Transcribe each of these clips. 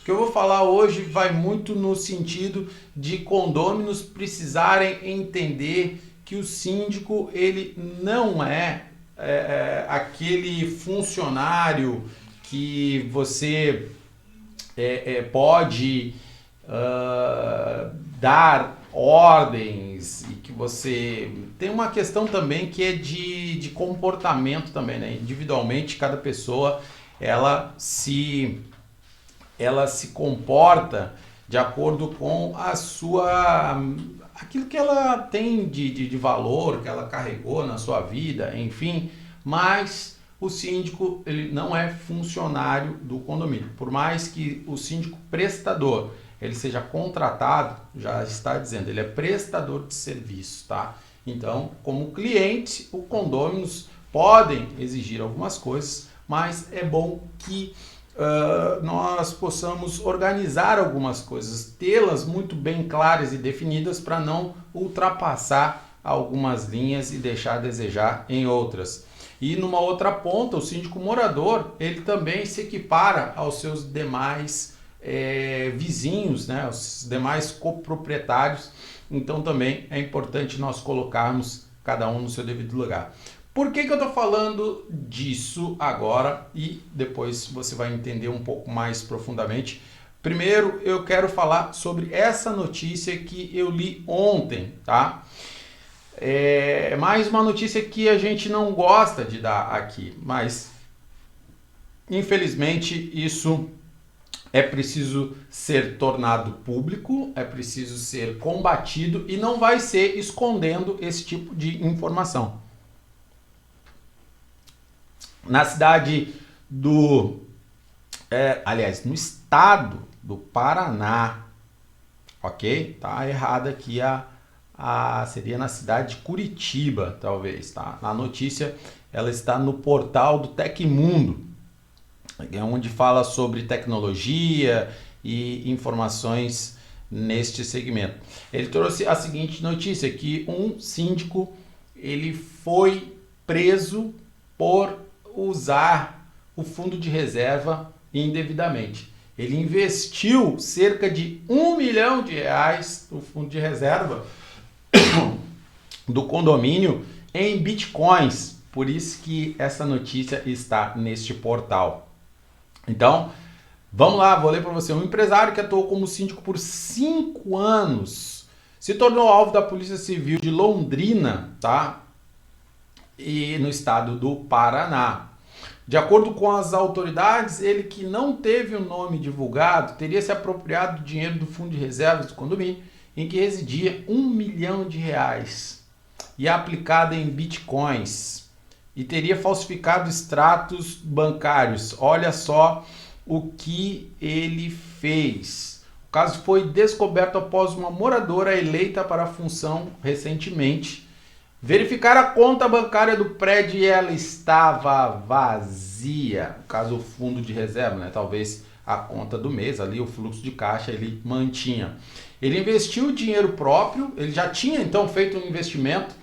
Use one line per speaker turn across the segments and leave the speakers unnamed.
que eu vou falar hoje vai muito no sentido de condôminos precisarem entender que o síndico ele não aquele funcionário que você pode dar ordens e que você tem uma questão também que é de comportamento também, né? Individualmente cada pessoa ela se comporta de acordo com a sua aquilo que ela tem de valor que ela carregou na sua vida, enfim, mas o síndico ele não é funcionário do condomínio. Por mais que o síndico prestador ele seja contratado, já está dizendo, ele é prestador de serviço, tá? Então, como cliente, o condôminos podem exigir algumas coisas, mas é bom que nós possamos organizar algumas coisas, tê-las muito bem claras e definidas para não ultrapassar algumas linhas e deixar a desejar em outras. E numa outra ponta, o síndico morador, ele também se equipara aos seus demais vizinhos, né, aos demais coproprietários. Então também é importante nós colocarmos cada um no seu devido lugar. Por que eu estou falando disso agora e depois você vai entender um pouco mais profundamente? Primeiro eu quero falar sobre essa notícia que eu li ontem, tá? É mais uma notícia que a gente não gosta de dar aqui, mas infelizmente isso é preciso ser tornado público, é preciso ser combatido e não vai ser escondendo esse tipo de informação. Na cidade no estado do Paraná, ok? Tá errado aqui seria na cidade de Curitiba, talvez, tá? A notícia, ela está no portal do Tecmundo, onde fala sobre tecnologia e informações neste segmento. Ele trouxe a seguinte notícia, que um síndico, ele foi preso por usar o fundo de reserva indevidamente. Ele investiu cerca de R$1 milhão no fundo de reserva do condomínio em bitcoins. Por isso que essa notícia está neste portal. Então, vamos lá, vou ler para você. Um empresário que atuou como síndico por 5 anos se tornou alvo da Polícia Civil de Londrina, tá? E no estado do Paraná. De acordo com as autoridades, ele que não teve o nome divulgado teria se apropriado do dinheiro do fundo de reservas do condomínio em que residia R$1 milhão e aplicado em bitcoins e teria falsificado extratos bancários. Olha só o que ele fez. O caso foi descoberto após uma moradora eleita para a função recentemente verificar a conta bancária do prédio e ela estava vazia. No caso, o fundo de reserva, né? Talvez a conta do mês, ali o fluxo de caixa ele mantinha. Ele investiu dinheiro próprio, ele já tinha então feito um investimento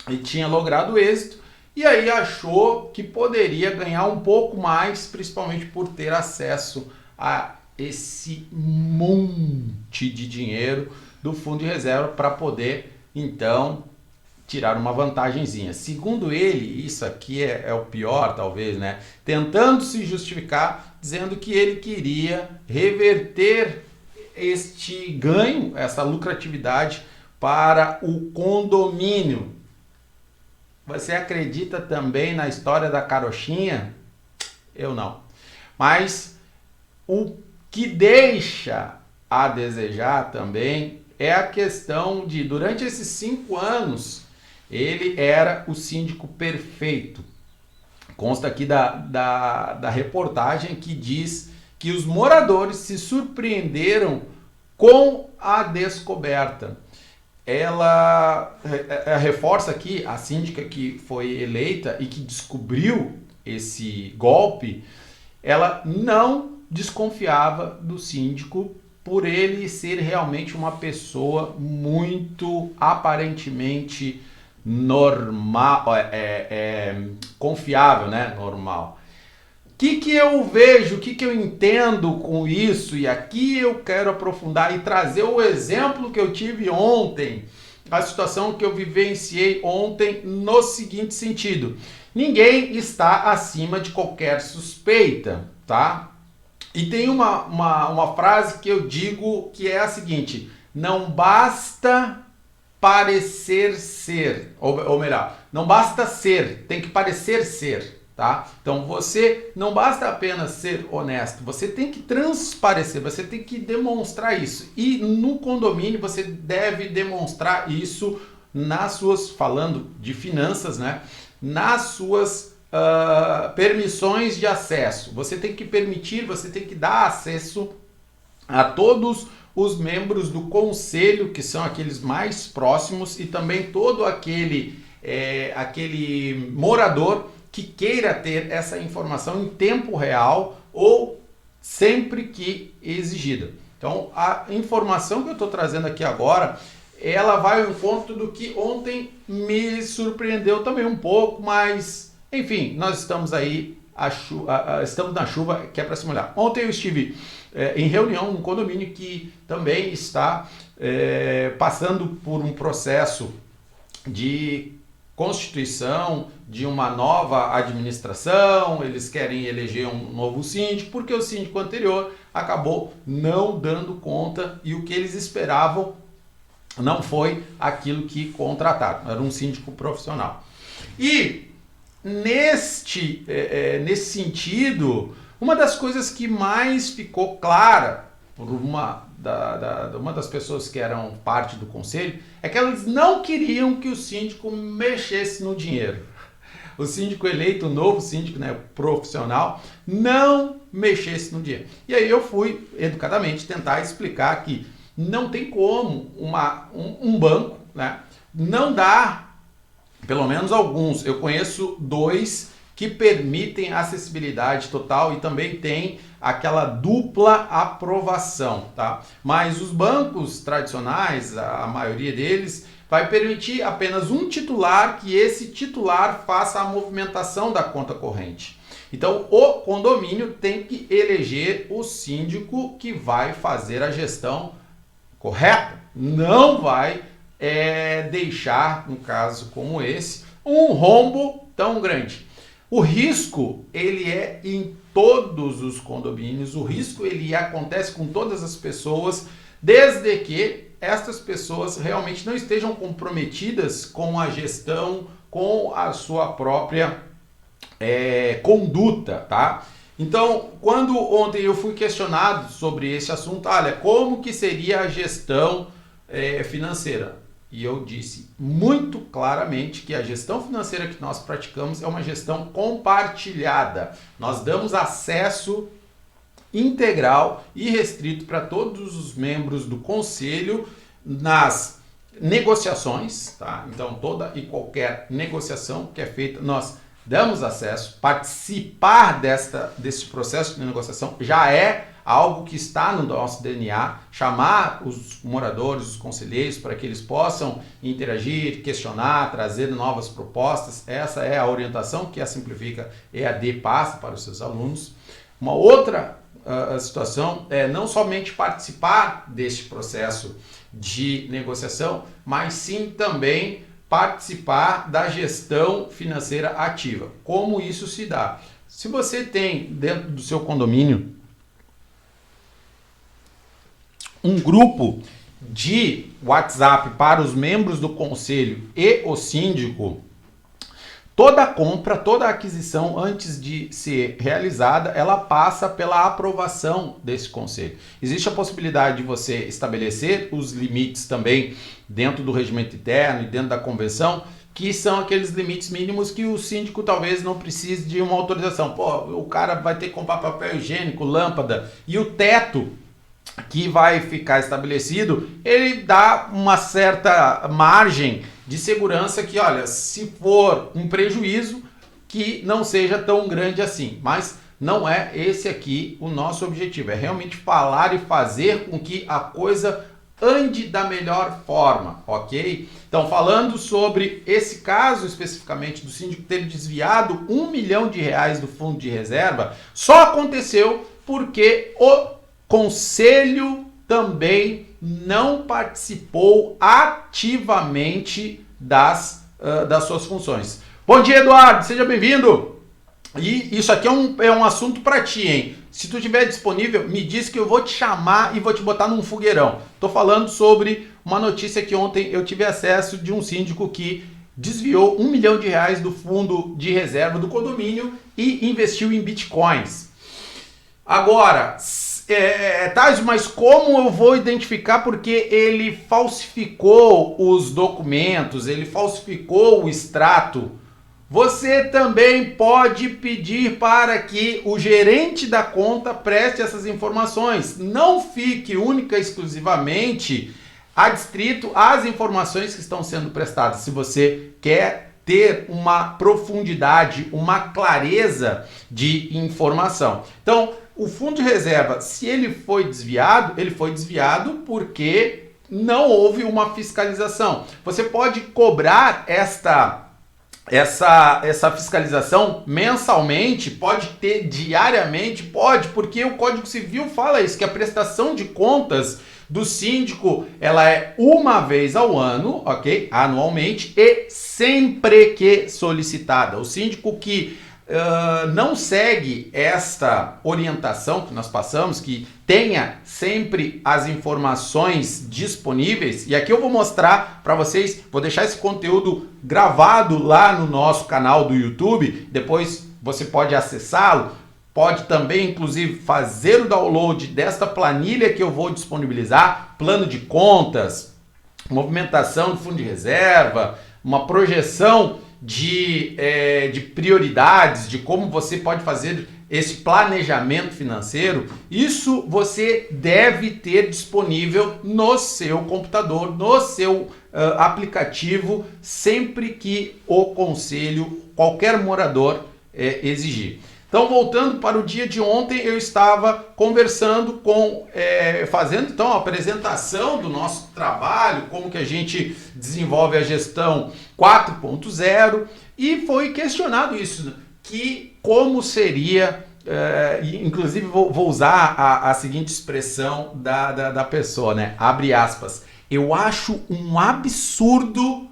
e tinha logrado êxito, e aí achou que poderia ganhar um pouco mais, principalmente por ter acesso a esse monte de dinheiro do fundo de reserva para poder então tirar uma vantagenzinha. Segundo ele, isso aqui é o pior talvez, né? Tentando se justificar, dizendo que ele queria reverter este ganho, essa lucratividade para o condomínio. Você acredita também na história da carochinha? Eu não. Mas o que deixa a desejar também é a questão de, durante esses 5 anos, ele era o síndico perfeito. Consta aqui da reportagem que diz que os moradores se surpreenderam com a descoberta. Ela reforça aqui, a síndica que foi eleita e que descobriu esse golpe, ela não desconfiava do síndico por ele ser realmente uma pessoa muito aparentemente normal, confiável, né? Normal. O que eu vejo, o que eu entendo com isso? E aqui eu quero aprofundar e trazer o exemplo que eu tive ontem, a situação que eu vivenciei ontem no seguinte sentido. Ninguém está acima de qualquer suspeita, tá? E tem uma frase que eu digo que é a seguinte: não basta parecer ser, ou melhor, não basta ser, tem que parecer ser. Tá? Então você não basta apenas ser honesto, você tem que transparecer, você tem que demonstrar isso. E no condomínio você deve demonstrar isso nas suas, falando de finanças, né? Nas suas permissões de acesso. Você tem que permitir, você tem que dar acesso a todos os membros do conselho, que são aqueles mais próximos, e também todo aquele morador que queira ter essa informação em tempo real ou sempre que exigida. Então, a informação que eu estou trazendo aqui agora, ela vai ao encontro do que ontem me surpreendeu também um pouco, mas, enfim, nós estamos aí, estamos na chuva que é para se molhar. Ontem eu estive em reunião num condomínio que também está passando por um processo de constituição de uma nova administração. Eles querem eleger um novo síndico, porque o síndico anterior acabou não dando conta e o que eles esperavam não foi aquilo que contrataram, era um síndico profissional. E nesse sentido, uma das coisas que mais ficou clara por uma das pessoas que eram parte do conselho é que elas não queriam que o síndico mexesse no dinheiro. O síndico eleito, o novo síndico, né, profissional, não mexesse no dinheiro. E aí eu fui, educadamente, tentar explicar que não tem como um banco, né, não dá, pelo menos alguns, eu conheço 2 que permitem acessibilidade total e também tem aquela dupla aprovação, tá? Mas os bancos tradicionais, a maioria deles, vai permitir apenas um titular, que esse titular faça a movimentação da conta corrente. Então, o condomínio tem que eleger o síndico que vai fazer a gestão correta. Não vai deixar, num caso como esse, um rombo tão grande. O risco, ele é em todos os condomínios, o risco ele acontece com todas as pessoas, desde que estas pessoas realmente não estejam comprometidas com a gestão, com a sua própria conduta, tá? Então, quando ontem eu fui questionado sobre esse assunto, olha, como que seria a gestão financeira? E eu disse muito claramente que a gestão financeira que nós praticamos é uma gestão compartilhada. Nós damos acesso integral e restrito para todos os membros do conselho nas negociações, tá? Então, toda e qualquer negociação que é feita, nós damos acesso. Participar desse processo de negociação já é algo que está no nosso DNA, chamar os moradores, os conselheiros, para que eles possam interagir, questionar, trazer novas propostas. Essa é a orientação que a Simplifica EAD passa para os seus alunos. Uma outra situação é não somente participar deste processo de negociação, mas sim também participar da gestão financeira ativa. Como isso se dá? Se você tem dentro do seu condomínio um grupo de WhatsApp para os membros do conselho e o síndico, toda compra, toda aquisição, antes de ser realizada, ela passa pela aprovação desse conselho. Existe a possibilidade de você estabelecer os limites também dentro do regimento interno e dentro da convenção, que são aqueles limites mínimos que o síndico talvez não precise de uma autorização. Pô, o cara vai ter que comprar papel higiênico, lâmpada, e o teto que vai ficar estabelecido, ele dá uma certa margem de segurança que, olha, se for um prejuízo, que não seja tão grande assim. Mas não é esse aqui o nosso objetivo, é realmente falar e fazer com que a coisa ande da melhor forma, ok? Então, falando sobre esse caso especificamente do síndico ter desviado R$ 1 milhão do fundo de reserva, só aconteceu porque o conselho também não participou ativamente das suas funções. Bom dia, Eduardo, seja bem-vindo. E isso aqui é um assunto para ti, hein? Se tu estiver disponível, me diz que eu vou te chamar e vou te botar num fogueirão. Tô falando sobre uma notícia que ontem eu tive acesso de um síndico que desviou R$ 1 milhão do fundo de reserva do condomínio e investiu em bitcoins. Agora, Thais, mas como eu vou identificar? Porque ele falsificou os documentos, ele falsificou o extrato. Você também pode pedir para que o gerente da conta preste essas informações. Não fique única e exclusivamente adstrito às informações que estão sendo prestadas. Se você quer ter uma profundidade, uma clareza de informação. Então, o fundo de reserva, se ele foi desviado porque não houve uma fiscalização. Você pode cobrar essa fiscalização mensalmente, pode ter diariamente, pode, porque o Código Civil fala isso, que a prestação de contas do síndico, ela é uma vez ao ano, ok? Anualmente, e sempre que solicitada. O síndico que não segue esta orientação que nós passamos, que tenha sempre as informações disponíveis, e aqui eu vou mostrar para vocês, vou deixar esse conteúdo gravado lá no nosso canal do YouTube, depois você pode acessá-lo, pode também inclusive fazer o download desta planilha que eu vou disponibilizar, plano de contas, movimentação do fundo de reserva, uma projeção de prioridades, de como você pode fazer esse planejamento financeiro. Isso você deve ter disponível no seu computador, no seu aplicativo, sempre que o conselho, qualquer morador exigir. Então, voltando para o dia de ontem, eu estava conversando fazendo então a apresentação do nosso trabalho, como que a gente desenvolve a gestão 4.0, e foi questionado isso, que como seria, inclusive vou usar a seguinte expressão da pessoa, né? Abre aspas. Eu acho um absurdo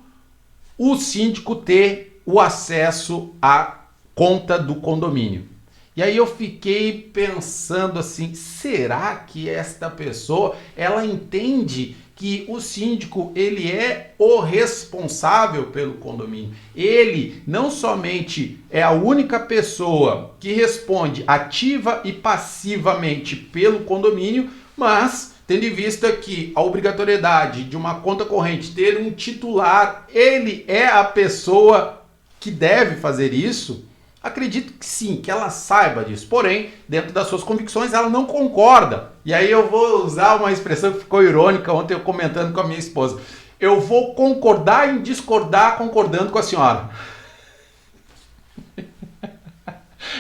o síndico ter o acesso à conta do condomínio. E aí eu fiquei pensando assim, será que esta pessoa, ela entende que o síndico, ele é o responsável pelo condomínio? Ele não somente é a única pessoa que responde ativa e passivamente pelo condomínio, mas tendo em vista que a obrigatoriedade de uma conta corrente ter um titular, ele é a pessoa que deve fazer isso. Acredito que sim, que ela saiba disso, porém, dentro das suas convicções, ela não concorda. E aí eu vou usar uma expressão que ficou irônica ontem eu comentando com a minha esposa. Eu vou concordar em discordar concordando com a senhora.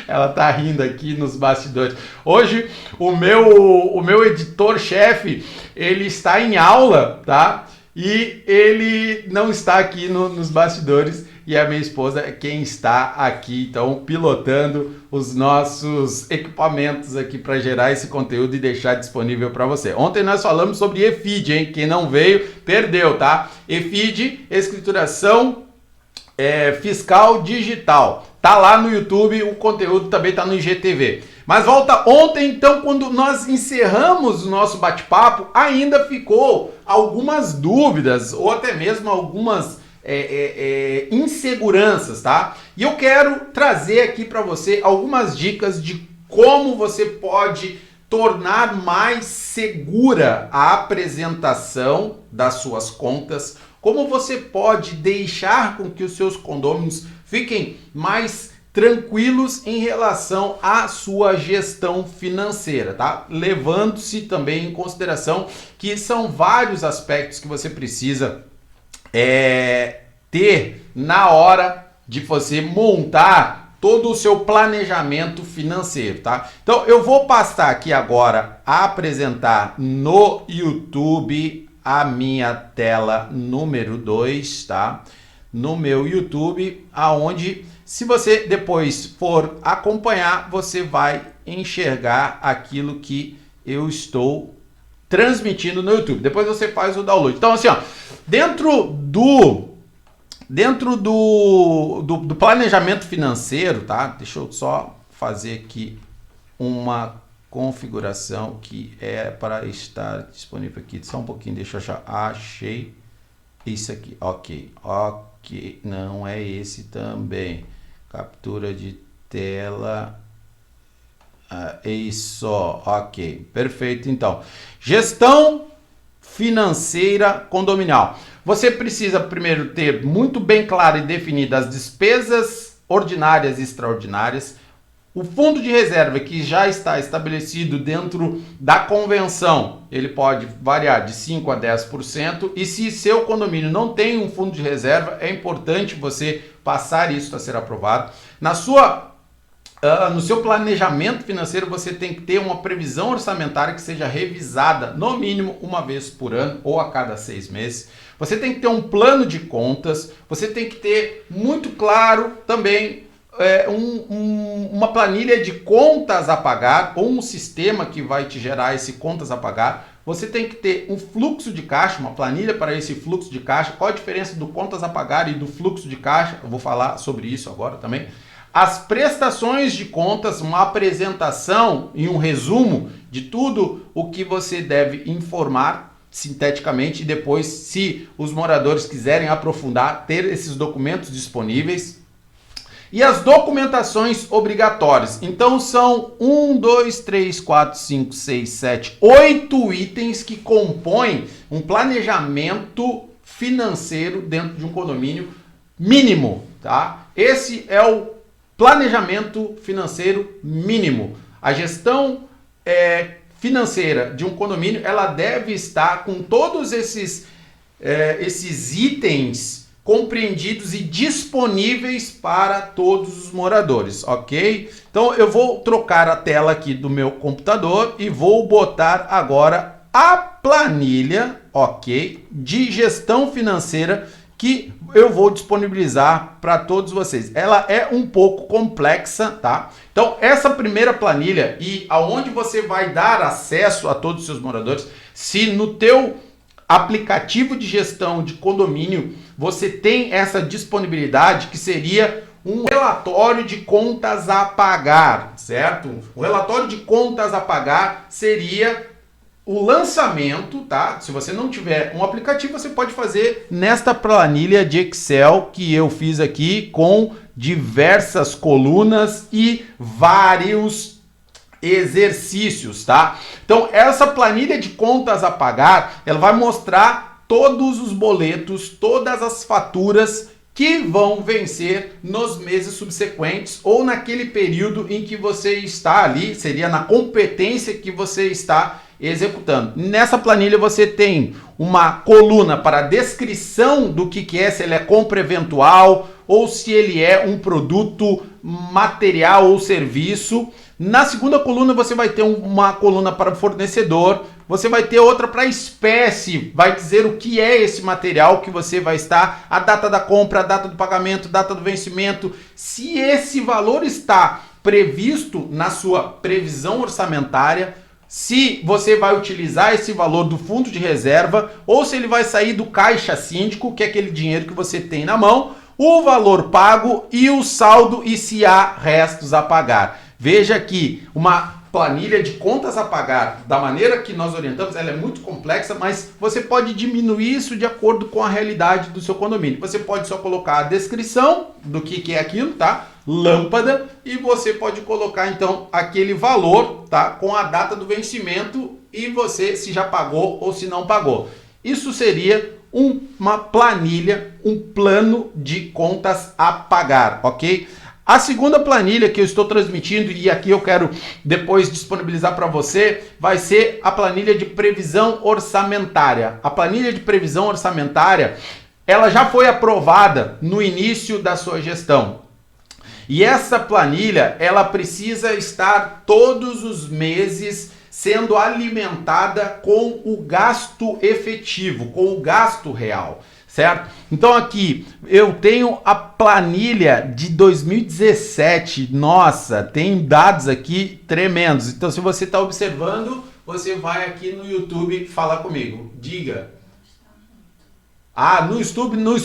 Ela tá rindo aqui nos bastidores. Hoje, o meu editor-chefe, ele está em aula, tá? E ele não está aqui nos bastidores. E a minha esposa é quem está aqui, então, pilotando os nossos equipamentos aqui para gerar esse conteúdo e deixar disponível para você. Ontem nós falamos sobre EFID, hein? Quem não veio, perdeu, tá? EFID, escrituração fiscal digital. Tá lá no YouTube, o conteúdo também tá no IGTV. Mas volta ontem, então, quando nós encerramos o nosso bate-papo, ainda ficou algumas dúvidas, ou até mesmo algumas inseguranças, tá? E eu quero trazer aqui para você algumas dicas de como você pode tornar mais segura a apresentação das suas contas, como você pode deixar com que os seus condôminos fiquem mais tranquilos em relação à sua gestão financeira, tá? Levando-se também em consideração que são vários aspectos que você precisa ter na hora de você montar todo o seu planejamento financeiro, tá? Então eu vou passar aqui agora a apresentar no YouTube a minha tela número 2, tá? No meu YouTube, aonde, se você depois for acompanhar, você vai enxergar aquilo que eu estou transmitindo no YouTube. Depois você faz o download. Então, assim, ó, dentro do planejamento financeiro, tá? Deixa eu só fazer aqui uma configuração que é para estar disponível aqui. Só um pouquinho, deixa eu achar. Achei isso aqui. Ok. Não é esse também. Captura de tela. Isso. Ok. Perfeito. Então, gestão financeira condominial. Você precisa primeiro ter muito bem claro e definido as despesas ordinárias e extraordinárias, o fundo de reserva que já está estabelecido dentro da convenção, ele pode variar de 5% a 10%, e se seu condomínio não tem um fundo de reserva, é importante você passar isso a ser aprovado. No seu planejamento financeiro, você tem que ter uma previsão orçamentária que seja revisada no mínimo uma vez por ano ou a cada 6 meses. Você tem que ter um plano de contas, você tem que ter muito claro também uma planilha de contas a pagar ou um sistema que vai te gerar esse contas a pagar. Você tem que ter um fluxo de caixa, uma planilha para esse fluxo de caixa. Qual a diferença do contas a pagar e do fluxo de caixa? Eu vou falar sobre isso agora também. As prestações de contas, uma apresentação e um resumo de tudo o que você deve informar sinteticamente, e depois, se os moradores quiserem aprofundar, ter esses documentos disponíveis. E as documentações obrigatórias. Então são 1, 2, 3, 4, 5, 6, 7, 8 itens que compõem um planejamento financeiro dentro de um condomínio mínimo, tá? Esse é o planejamento financeiro mínimo. A gestão financeira de um condomínio, ela deve estar com todos esses itens compreendidos e disponíveis para todos os moradores, ok? Então eu vou trocar a tela aqui do meu computador e vou botar agora a planilha, ok, de gestão financeira que eu vou disponibilizar para todos vocês. Ela é um pouco complexa, tá? Então, essa primeira planilha, e aonde você vai dar acesso a todos os seus moradores, se no teu aplicativo de gestão de condomínio você tem essa disponibilidade, que seria um relatório de contas a pagar, certo? O relatório de contas a pagar seria o lançamento, tá? Se você não tiver um aplicativo, você pode fazer nesta planilha de Excel que eu fiz aqui com diversas colunas e vários exercícios, tá? Então, essa planilha de contas a pagar, ela vai mostrar todos os boletos, todas as faturas que vão vencer nos meses subsequentes ou naquele período em que você está ali, seria na competência que você está executando. Nessa planilha você tem uma coluna para descrição do que é, se ele é compra eventual ou se ele é um produto material ou serviço. Na segunda coluna você vai ter uma coluna para fornecedor, você vai ter outra para espécie, vai dizer o que é esse material que você vai estar, a data da compra, a data do pagamento, data do vencimento, se esse valor está previsto na sua previsão orçamentária, se você vai utilizar esse valor do fundo de reserva ou se ele vai sair do caixa síndico, que é aquele dinheiro que você tem na mão, o valor pago e o saldo e se há restos a pagar. Veja que uma planilha de contas a pagar, da maneira que nós orientamos, ela é muito complexa, mas você pode diminuir isso de acordo com a realidade do seu condomínio. Você pode só colocar a descrição do que é aquilo, tá? Lâmpada, e você pode colocar então aquele valor, tá? Com a data do vencimento e você se já pagou ou se não pagou. Isso seria uma planilha, um plano de contas a pagar, ok? A segunda planilha que eu estou transmitindo, e aqui eu quero depois disponibilizar para você, vai ser a planilha de previsão orçamentária. A planilha de previsão orçamentária, ela já foi aprovada no início da sua gestão. E essa planilha, ela precisa estar todos os meses sendo alimentada com o gasto efetivo, com o gasto real, certo? Então aqui eu tenho a planilha de 2017, nossa, tem dados aqui tremendos. Então se você está observando, você vai aqui no YouTube falar comigo, diga. Ah, no YouTube não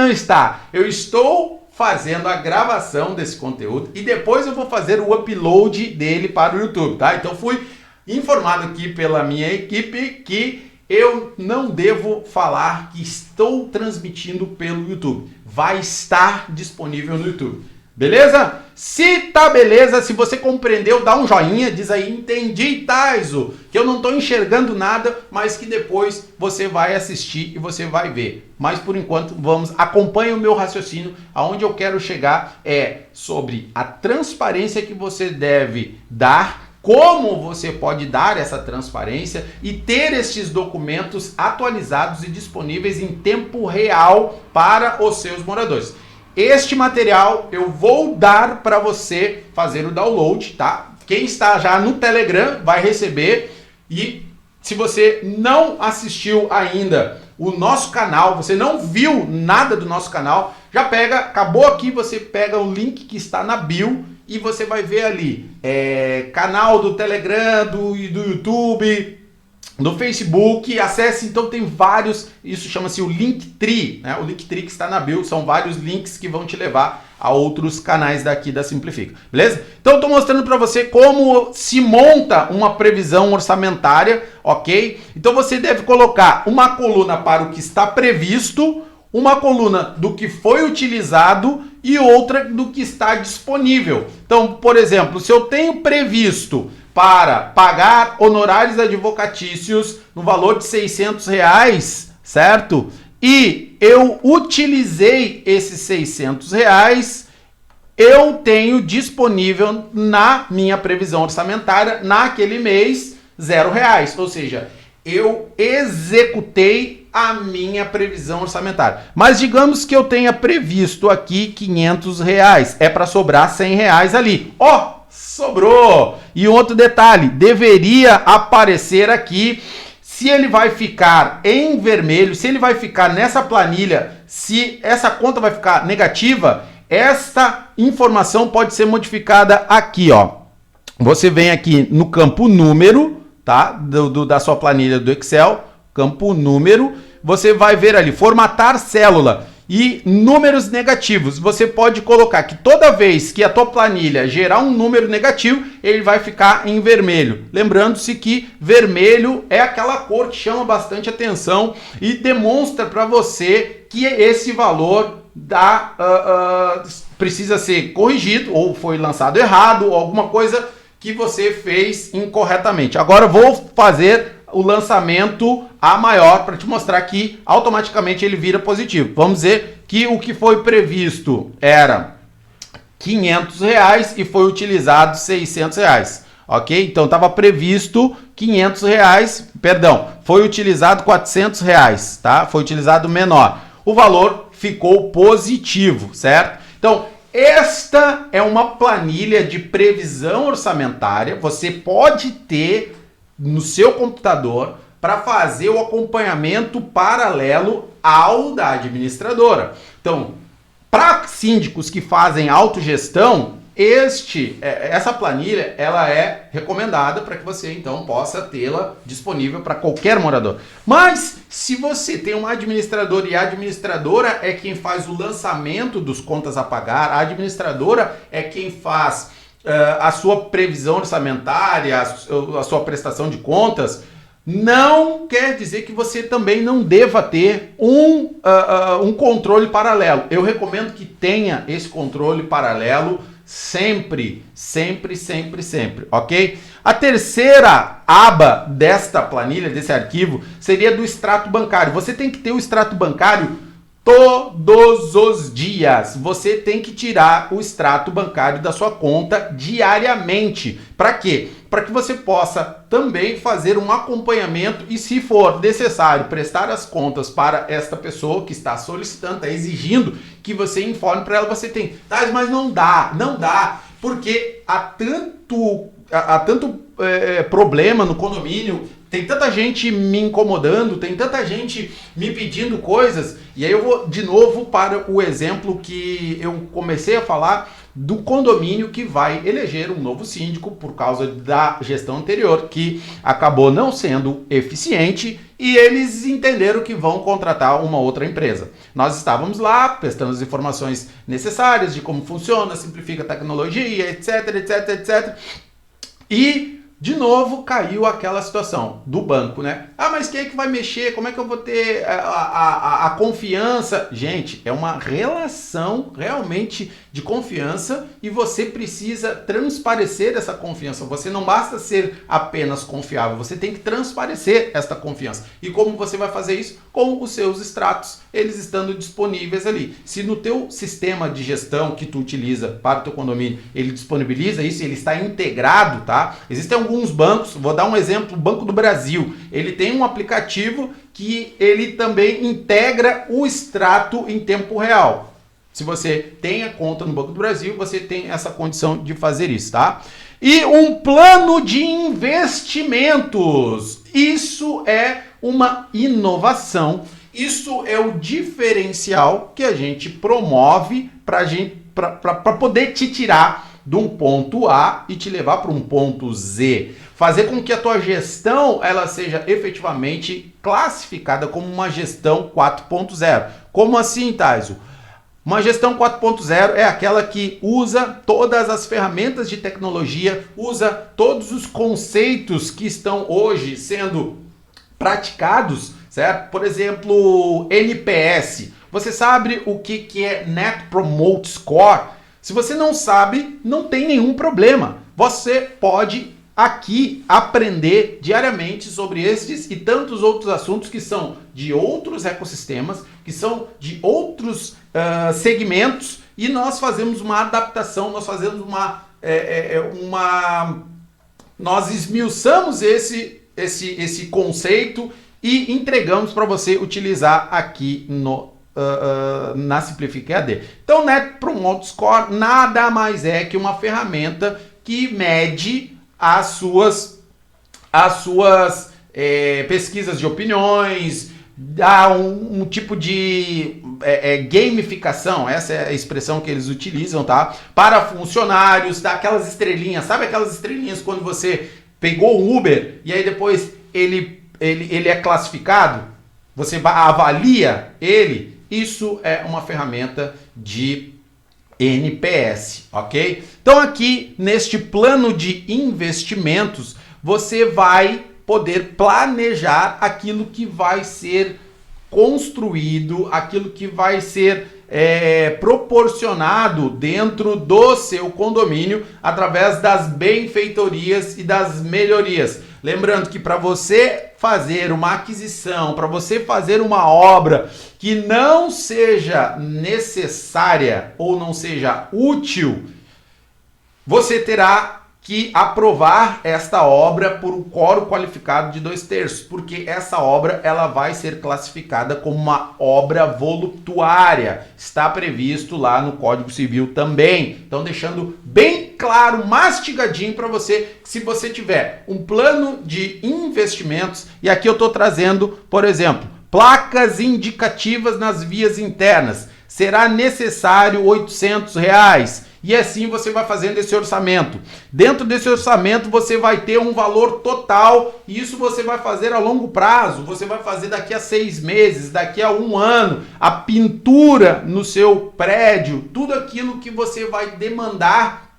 está. Eu estou fazendo a gravação desse conteúdo e depois eu vou fazer o upload dele para o YouTube, tá? Então fui informado aqui pela minha equipe que eu não devo falar que estou transmitindo pelo YouTube. Vai estar disponível no YouTube. Beleza? Se tá beleza, se você compreendeu, dá um joinha, diz aí, entendi, Taizo, que eu não estou enxergando nada, mas que depois você vai assistir e você vai ver. Mas por enquanto, acompanhe o meu raciocínio. Aonde eu quero chegar é sobre a transparência que você deve dar, como você pode dar essa transparência e ter estes documentos atualizados e disponíveis em tempo real para os seus moradores. Este material eu vou dar para você fazer o download, tá? Quem está já no Telegram vai receber. E se você não assistiu ainda o nosso canal, você não viu nada do nosso canal, já pega, acabou aqui, você pega o link que está na bio e você vai ver ali, canal do Telegram, do YouTube, do Facebook, acesse, então tem vários, isso chama-se o Linktree, né? O Linktree que está na bio, são vários links que vão te levar a outros canais daqui da Simplifica, beleza? Então eu estou mostrando para você como se monta uma previsão orçamentária, ok? Então você deve colocar uma coluna para o que está previsto, uma coluna do que foi utilizado e outra do que está disponível. Então, por exemplo, se eu tenho previsto para pagar honorários advocatícios no valor de R$600, certo? E eu utilizei esses R$600, eu tenho disponível na minha previsão orçamentária, naquele mês, R$0. Ou seja, eu executei a minha previsão orçamentária. Mas digamos que eu tenha previsto aqui R$500, é para sobrar R$100 ali. Ó! Sobrou! E outro detalhe, deveria aparecer aqui se ele vai ficar em vermelho, se ele vai ficar nessa planilha, se essa conta vai ficar negativa, essa informação pode ser modificada aqui, ó. Você vem aqui no campo número, tá? Da sua planilha do Excel, campo número, você vai ver ali, formatar célula. E números negativos, você pode colocar que toda vez que a tua planilha gerar um número negativo, ele vai ficar em vermelho. Lembrando-se que vermelho é aquela cor que chama bastante atenção e demonstra para você que esse valor precisa ser corrigido, ou foi lançado errado, ou alguma coisa que você fez incorretamente. Agora eu vou fazer o lançamento a maior para te mostrar que automaticamente ele vira positivo. Vamos dizer que o que foi previsto era R$500 e foi utilizado R$600, ok? Então estava previsto R$500, perdão, foi utilizado R$400, tá? Foi utilizado menor. O valor ficou positivo, certo? Então esta é uma planilha de previsão orçamentária. Você pode ter no seu computador para fazer o acompanhamento paralelo ao da administradora. Então, para síndicos que fazem autogestão, essa planilha ela é recomendada para que você então possa tê-la disponível para qualquer morador. Mas se você tem um administrador e a administradora é quem faz o lançamento dos contas a pagar, a administradora é quem faz a sua previsão orçamentária, a sua prestação de contas, não quer dizer que você também não deva ter um controle paralelo. Eu recomendo que tenha esse controle paralelo sempre, sempre, sempre, sempre, ok? A terceira aba desta planilha, desse arquivo, seria do extrato bancário. Você tem que ter o extrato bancário todos os dias. Você tem que tirar o extrato bancário da sua conta diariamente. Para quê? Para que você possa também fazer um acompanhamento e, se for necessário, prestar as contas para esta pessoa que está solicitando, está exigindo que você informe para ela, você tem. Mas não dá, porque há tanto problema no condomínio, tem tanta gente me incomodando, tem tanta gente me pedindo coisas, e aí eu vou de novo para o exemplo que eu comecei a falar do condomínio que vai eleger um novo síndico por causa da gestão anterior, que acabou não sendo eficiente, e eles entenderam que vão contratar uma outra empresa. Nós estávamos lá, prestando as informações necessárias de como funciona, simplifica a tecnologia, etc, etc, etc. E de novo caiu aquela situação do banco, né? Ah, mas quem é que vai mexer? Como é que eu vou ter a confiança? Gente, é uma relação realmente de confiança e você precisa transparecer essa confiança. Você não basta ser apenas confiável, você tem que transparecer esta confiança. E como você vai fazer isso? Com os seus extratos, eles estando disponíveis ali. Se no teu sistema de gestão que tu utiliza para o teu condomínio, ele disponibiliza isso, ele está integrado, tá? Existem alguns bancos, vou dar um exemplo, o Banco do Brasil, ele tem um aplicativo que ele também integra o extrato em tempo real. Se você tem a conta no Banco do Brasil, você tem essa condição de fazer isso, tá? E um plano de investimentos. Isso é uma inovação. Isso é o diferencial que a gente promove para poder te tirar de um ponto A e te levar para um ponto Z. Fazer com que a tua gestão ela seja efetivamente classificada como uma gestão 4.0. Como assim, Taiso? Uma gestão 4.0 é aquela que usa todas as ferramentas de tecnologia, usa todos os conceitos que estão hoje sendo praticados, certo? Por exemplo, NPS. Você sabe o que é Net Promote Score? Se você não sabe, não tem nenhum problema. Você pode aqui aprender diariamente sobre estes e tantos outros assuntos que são de outros ecossistemas, que são de outros segmentos, e nós fazemos uma adaptação, nós fazemos nós esmiuçamos esse conceito e entregamos para você utilizar aqui na Simplifica EAD. Então, Net Promote Score nada mais é que uma ferramenta que mede as suas pesquisas de opiniões, dá um tipo de gamificação, essa é a expressão que eles utilizam, tá? Para funcionários, dá aquelas estrelinhas, sabe aquelas estrelinhas quando você pegou um Uber e aí depois ele é classificado? Você avalia ele? Isso é uma ferramenta de NPS, ok? Então aqui neste plano de investimentos, você vai poder planejar aquilo que vai ser construído, aquilo que vai ser proporcionado dentro do seu condomínio através das benfeitorias e das melhorias. Lembrando que para você fazer uma aquisição, para você fazer uma obra que não seja necessária ou não seja útil, você terá que aprovar esta obra por um quórum qualificado de 2/3, porque essa obra ela vai ser classificada como uma obra voluptuária. Está previsto lá no Código Civil também. Então, deixando bem claro, mastigadinho para você, que se você tiver um plano de investimentos, e aqui eu estou trazendo, por exemplo, placas indicativas nas vias internas, será necessário R$800. E assim você vai fazendo esse orçamento. Dentro desse orçamento você vai ter um valor total, e isso você vai fazer a longo prazo, você vai fazer daqui a 6 meses, daqui a 1 ano, a pintura no seu prédio, tudo aquilo que você vai demandar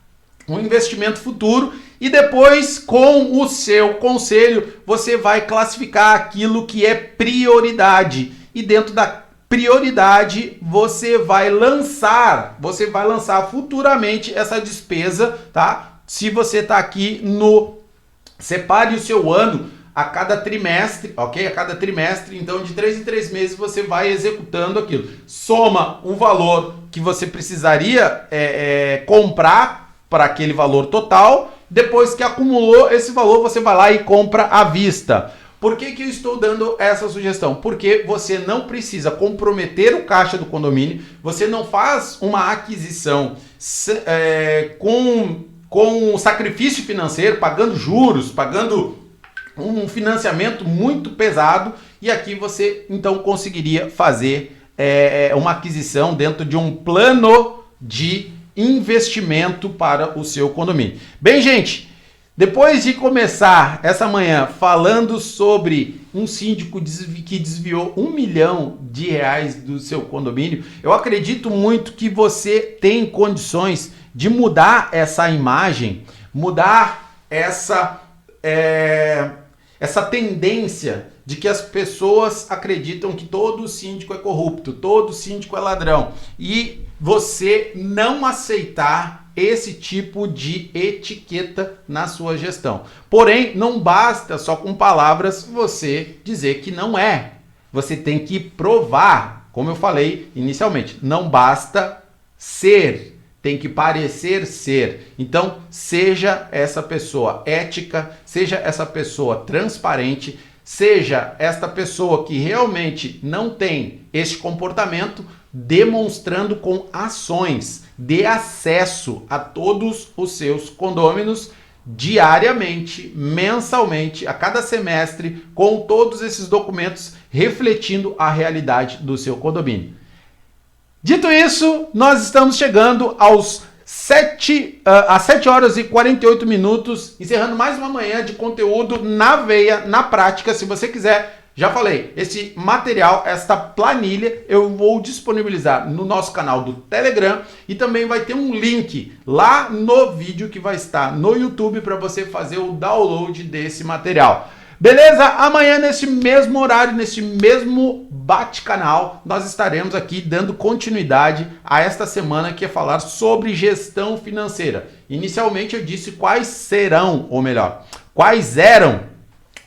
um investimento futuro, e depois com o seu conselho você vai classificar aquilo que é prioridade, e dentro da prioridade, você vai lançar futuramente essa despesa, tá? Se você está aqui no separe o seu ano a cada trimestre, ok? A cada trimestre, então de 3 em 3 meses você vai executando aquilo. Soma o valor que você precisaria comprar para aquele valor total. Depois que acumulou esse valor, você vai lá e compra à vista. Por que eu estou dando essa sugestão? Porque você não precisa comprometer o caixa do condomínio, você não faz uma aquisição com com sacrifício financeiro, pagando juros, pagando um financiamento muito pesado, e aqui você então conseguiria fazer uma aquisição dentro de um plano de investimento para o seu condomínio. Bem, gente, depois de começar essa manhã falando sobre um síndico que desviou R$1 milhão do seu condomínio, eu acredito muito que você tem condições de mudar essa imagem, mudar essa tendência de que as pessoas acreditam que todo síndico é corrupto, todo síndico é ladrão, e você não aceitar esse tipo de etiqueta na sua gestão. Porém, não basta só com palavras você dizer que não é. Você tem que provar, como eu falei inicialmente, não basta ser, tem que parecer ser. Então, seja essa pessoa ética, seja essa pessoa transparente, seja esta pessoa que realmente não tem este comportamento, demonstrando com ações, dê acesso a todos os seus condôminos diariamente, mensalmente, a cada semestre, com todos esses documentos refletindo a realidade do seu condomínio. Dito isso, nós estamos chegando às 7 horas e 48 minutos, encerrando mais uma manhã de conteúdo na veia, na prática. Se você quiser, já falei, esse material, esta planilha, eu vou disponibilizar no nosso canal do Telegram, e também vai ter um link lá no vídeo que vai estar no YouTube para você fazer o download desse material. Beleza? Amanhã, nesse mesmo horário, nesse mesmo bate-canal, nós estaremos aqui dando continuidade a esta semana, que é falar sobre gestão financeira. Inicialmente eu disse quais serão, ou melhor, quais eram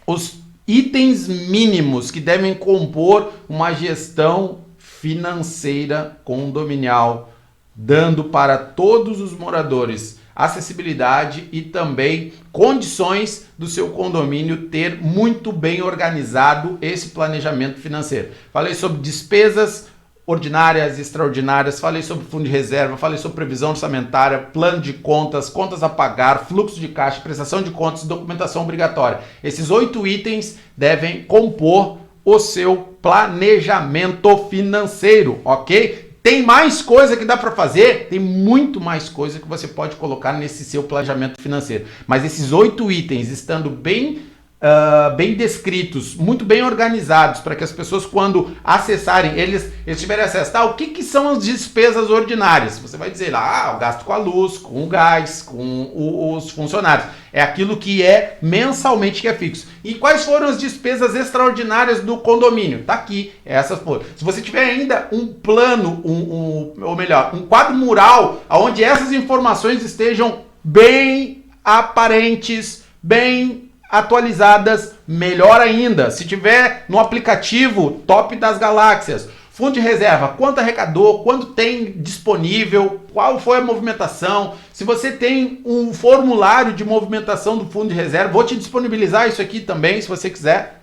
os itens mínimos que devem compor uma gestão financeira condominial, dando para todos os moradores acessibilidade e também condições do seu condomínio ter muito bem organizado esse planejamento financeiro. Falei sobre despesas ordinárias, extraordinárias, falei sobre fundo de reserva, falei sobre previsão orçamentária, plano de contas, contas a pagar, fluxo de caixa, prestação de contas e documentação obrigatória. Esses 8 itens devem compor o seu planejamento financeiro, ok? Tem mais coisa que dá para fazer? Tem muito mais coisa que você pode colocar nesse seu planejamento financeiro. Mas esses 8 itens estando bem descritos, muito bem organizados, para que as pessoas, quando acessarem, eles tiverem acesso. Tá? O que são as despesas ordinárias? Você vai dizer lá, o gasto com a luz, com o gás, com os funcionários. É aquilo que é mensalmente, que é fixo. E quais foram as despesas extraordinárias do condomínio? Tá aqui, essas foram. Se você tiver ainda um plano, ou melhor, um quadro mural, onde essas informações estejam bem aparentes, bem atualizadas, melhor ainda. Se tiver no aplicativo, top das galáxias. Fundo de reserva, quanto arrecadou, quanto tem disponível, qual foi a movimentação. Se você tem um formulário de movimentação do fundo de reserva, vou te disponibilizar isso aqui também, se você quiser.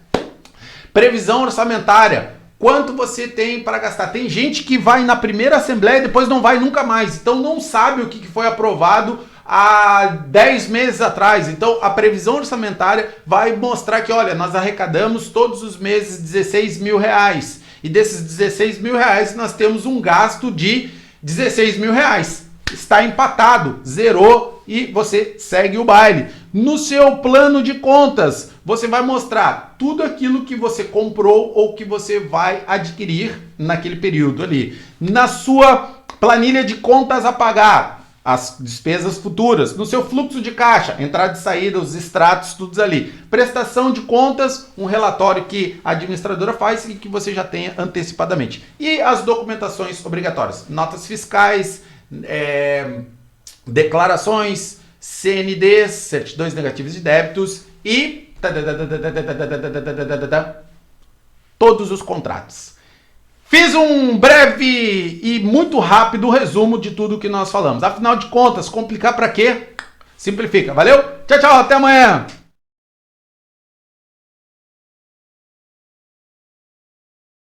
Previsão orçamentária, quanto você tem para gastar. Tem gente que vai na primeira assembleia e depois não vai nunca mais, então não sabe o que foi aprovado há 10 meses atrás. Então a previsão orçamentária vai mostrar que, olha, nós arrecadamos todos os meses R$16 mil, e desses R$16 mil nós temos um gasto de R$16 mil. Está empatado, zerou, e você segue o baile. No seu plano de contas, você vai mostrar tudo aquilo que você comprou ou que você vai adquirir naquele período ali. Na sua planilha de contas a pagar, as despesas futuras. No seu fluxo de caixa, entrada e saída, os extratos, tudo ali. Prestação de contas, um relatório que a administradora faz e que você já tenha antecipadamente. E as documentações obrigatórias, notas fiscais, declarações, CNDs, certidões negativas de débitos e todos os contratos. Fiz um breve e muito rápido resumo de tudo que nós falamos. Afinal de contas, complicar para quê? Simplifica. Valeu? Tchau, tchau. Até amanhã.